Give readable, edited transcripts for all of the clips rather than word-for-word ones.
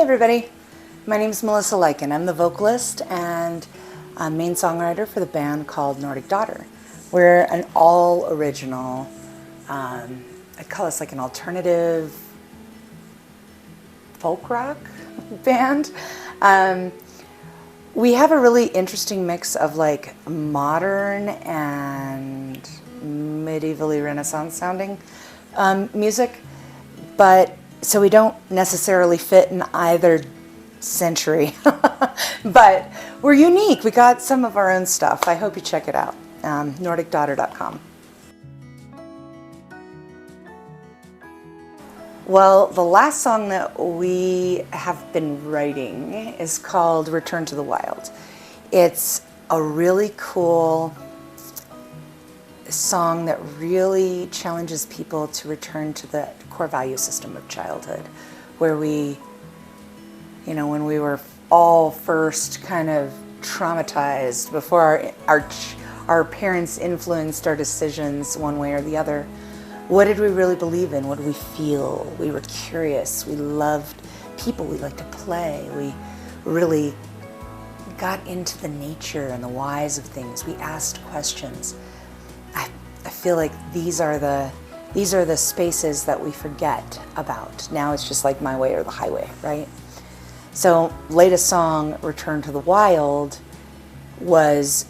everybody, my name is Melissa Lycan. I'm the vocalist and main songwriter for the band called Nordic Daughter. We're an all original, I'd call us like an alternative folk rock band. We have a really interesting mix of like modern and medievally Renaissance sounding music, but so we don't necessarily fit in either century, but we're unique. We got some of our own stuff. I hope you check it out, nordicdaughter.com. Well, the last song that we have been writing is called Return to the Wild. It's a really cool song that really challenges people to return to the core value system of childhood, where we, you know, when we were all first kind of traumatized before our parents influenced our decisions one way or the other. What did we really believe in? What did we feel? We were curious. We loved people. We liked to play. We really got into the nature and the whys of things. We asked questions. I feel like these are the spaces that we forget about. Now it's just like my way or the highway, right? So latest song, Return to the Wild, was,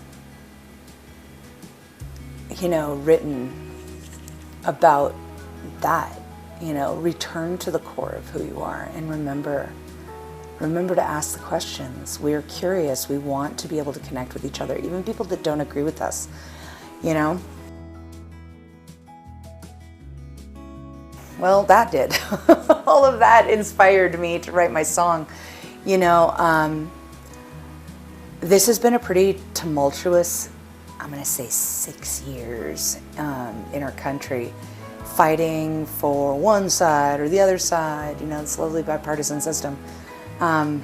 you know, written about that, you know, return to the core of who you are and remember to ask the questions. We're curious. We want to be able to connect with each other, even people that don't agree with us, you know? Well, that did. All of that inspired me to write my song. You know, this has been a pretty tumultuous, I'm going to say 6 years in our country, fighting for one side or the other side, you know, this lovely bipartisan system. And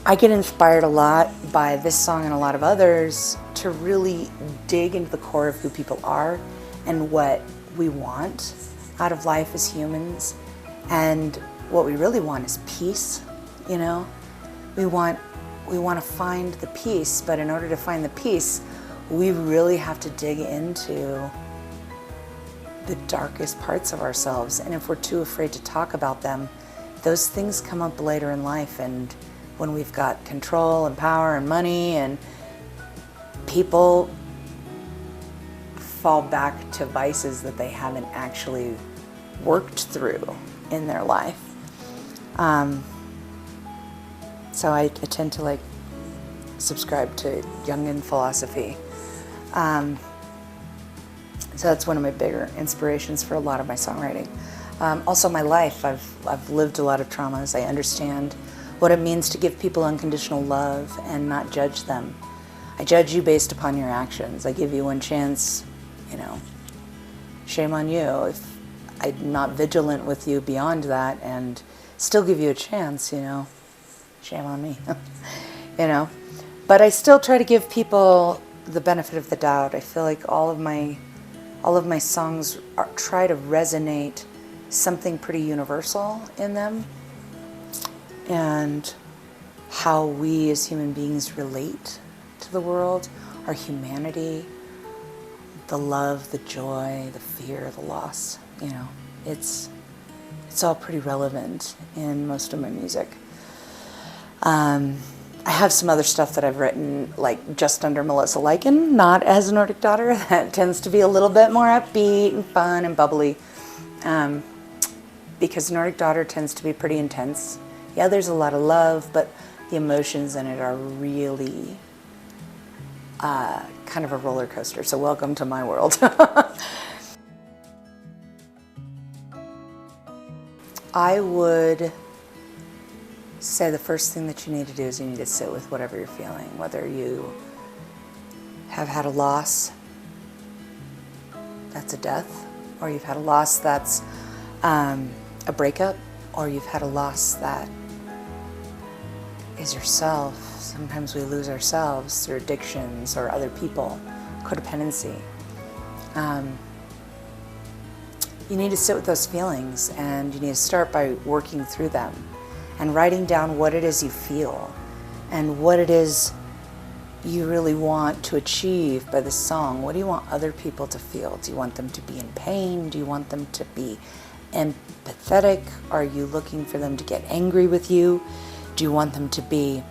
I get inspired a lot by this song and a lot of others to really dig into the core of who people are and what we want out of life as humans. And what we really want is peace, you know? We want to find the peace, but in order to find the peace, we really have to dig into the darkest parts of ourselves. And if we're too afraid to talk about them, those things come up later in life. And when we've got control and power and money, and people fall back to vices that they haven't actually worked through in their life. So I tend to like subscribe to Jungian philosophy. So that's one of my bigger inspirations for a lot of my songwriting. Also my life, I've lived a lot of traumas. I understand what it means to give people unconditional love and not judge them. I judge you based upon your actions. I give you one chance, you know, shame on you if I'm not vigilant with you beyond that and still give you a chance, you know. Shame on me, you know. But I still try to give people the benefit of the doubt. I feel like all of my songs try to resonate something pretty universal in them, and how we as human beings relate to the world, our humanity, the love, the joy, the fear, the loss. You know, it's all pretty relevant in most of my music. I have some other stuff that I've written, like just under Melissa Lycan, not as Nordic Daughter. That tends to be a little bit more upbeat and fun and bubbly, because Nordic Daughter tends to be pretty intense. Yeah, there's a lot of love, but the emotions in it are really kind of a roller coaster. So welcome to my world. I would say the first thing that you need to do is you need to sit with whatever you're feeling, whether you have had a loss that's a death, or you've had a loss that's a breakup, or you've had a loss that is yourself. Sometimes we lose ourselves through addictions or other people, codependency. you need to sit with those feelings, and you need to start by working through them and writing down what it is you feel and what it is you really want to achieve by the song. What do you want other people to feel? Do you want them to be in pain? Do you want them to be empathetic? Are you looking for them to get angry with you? Do you want them to be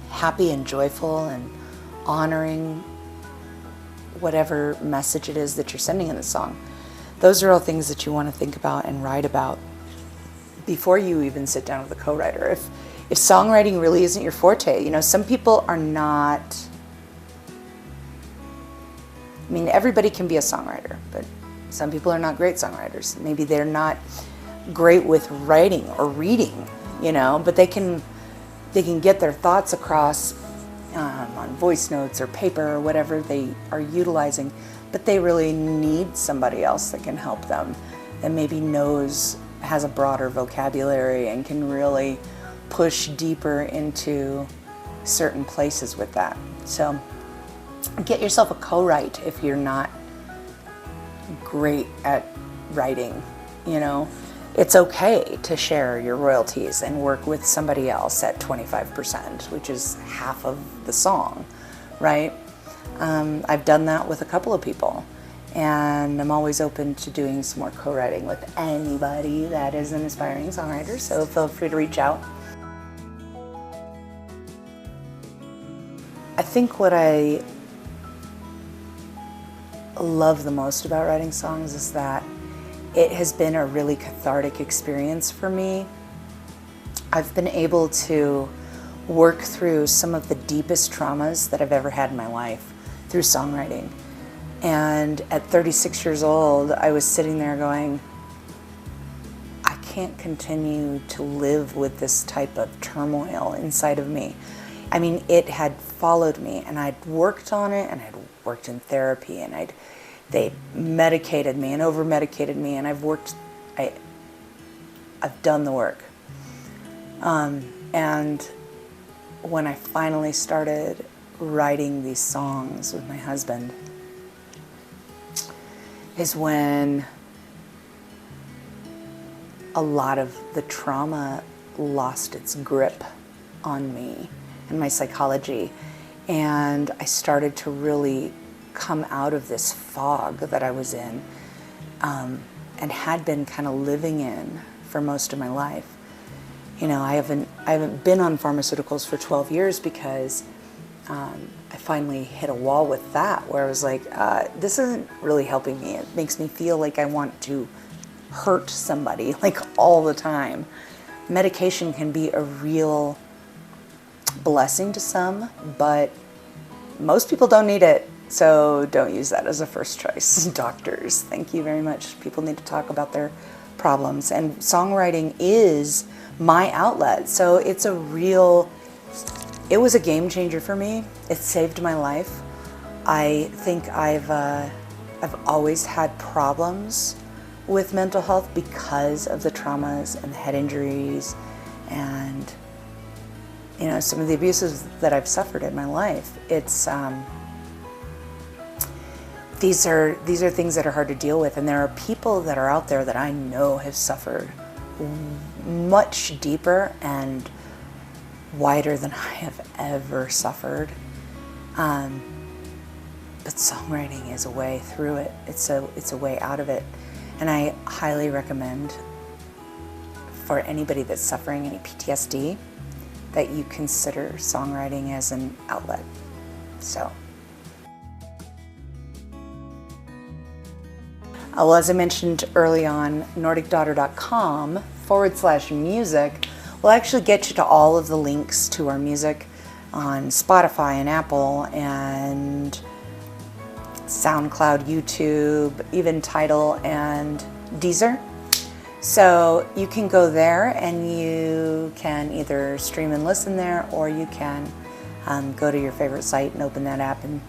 happy and joyful and honoring whatever message it is that you're sending in the song? Those are all things that you want to think about and write about before you even sit down with a co-writer. If songwriting really isn't your forte, you know, some people are not, I mean, everybody can be a songwriter, but some people are not great songwriters. Maybe they're not great with writing or reading, you know, but they can get their thoughts across on voice notes or paper or whatever they are utilizing, but they really need somebody else that can help them, that maybe has a broader vocabulary and can really push deeper into certain places with that. So get yourself a co-write if you're not great at writing, you know. It's okay to share your royalties and work with somebody else at 25%, which is half of the song, right? I've done that with a couple of people, and I'm always open to doing some more co-writing with anybody that is an aspiring songwriter, so feel free to reach out. I think what I love the most about writing songs is that it has been a really cathartic experience for me. I've been able to work through some of the deepest traumas that I've ever had in my life through songwriting. And at 36 years old, I was sitting there going, I can't continue to live with this type of turmoil inside of me. I mean, it had followed me, and I'd worked on it, and I'd worked in therapy, and they medicated me and over-medicated me, and I've done the work. And when I finally started writing these songs with my husband is when a lot of the trauma lost its grip on me and my psychology, and I started to really come out of this fog that I was in and had been kind of living in for most of my life. You know, I haven't been on pharmaceuticals for 12 years because I finally hit a wall with that, where I was like, this isn't really helping me. It makes me feel like I want to hurt somebody like all the time. Medication can be a real blessing to some, but most people don't need it. So don't use that as a first choice. Doctors, thank you very much. People need to talk about their problems, and songwriting is my outlet. So it was a game changer for me. It saved my life. I think I've always had problems with mental health because of the traumas and the head injuries and, you know, some of the abuses that I've suffered in my life. It's these are things that are hard to deal with, and there are people that are out there that I know have suffered much deeper and wider than I have ever suffered. But songwriting is a way through it. It's a way out of it. And I highly recommend for anybody that's suffering any PTSD that you consider songwriting as an outlet. So, well, as I mentioned early on, NordicDaughter.com/music will actually get you to all of the links to our music on Spotify and Apple and SoundCloud, YouTube, even Tidal and Deezer. So you can go there and you can either stream and listen there, or you can go to your favorite site and open that app and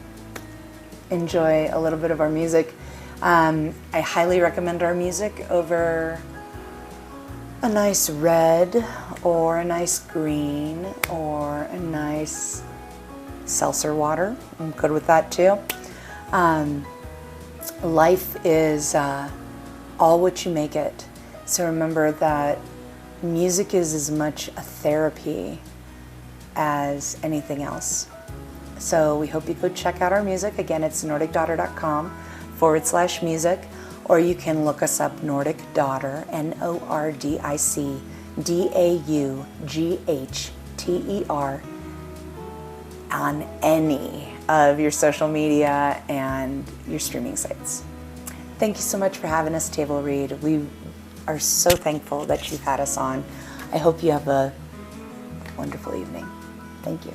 enjoy a little bit of our music. I highly recommend our music over a nice red or a nice green or a nice seltzer water. I'm good with that too. Life is all what you make it. So remember that music is as much a therapy as anything else. So we hope you go check out our music. Again, it's nordicdaughter.com/music, or you can look us up, Nordic Daughter, NORDICDAUGHTER, on any of your social media and your streaming sites. Thank you so much for having us, Table Read. We are so thankful that you've had us on. I hope you have a wonderful evening. Thank you.